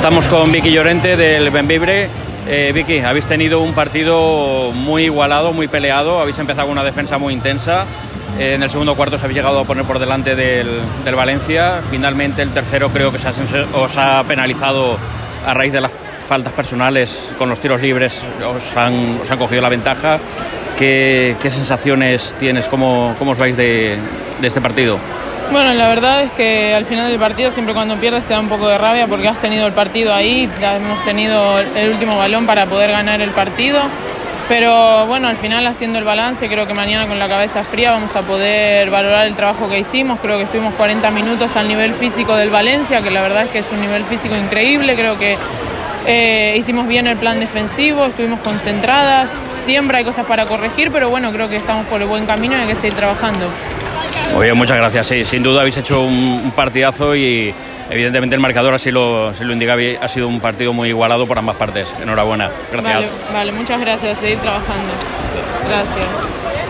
Estamos con Vicky Llorente del Bembibre. Vicky, habéis tenido un partido muy igualado, muy peleado, habéis empezado con una defensa muy intensa. En el segundo cuarto os habéis llegado a poner por delante del Valencia. Finalmente el tercero creo que os ha penalizado a raíz de las faltas personales. Con los tiros libres os han cogido la ventaja. ¿Qué sensaciones tienes? ¿Cómo os vais de este partido? Bueno, la verdad es que al final del partido, siempre cuando pierdes te da un poco de rabia porque has tenido el partido ahí, hemos tenido el último balón para poder ganar el partido, pero bueno, al final haciendo el balance, creo que mañana con la cabeza fría vamos a poder valorar el trabajo que hicimos. Creo que estuvimos 40 minutos al nivel físico del Valencia, que la verdad es que es un nivel físico increíble. Creo que hicimos bien el plan defensivo, estuvimos concentradas, siempre hay cosas para corregir, pero bueno, creo que estamos por el buen camino y hay que seguir trabajando. Muy bien, muchas gracias. Sí, sin duda habéis hecho un partidazo y evidentemente el marcador así lo indica. Ha sido un partido muy igualado por ambas partes. Enhorabuena. Gracias. Vale, muchas gracias. Seguir trabajando. Gracias.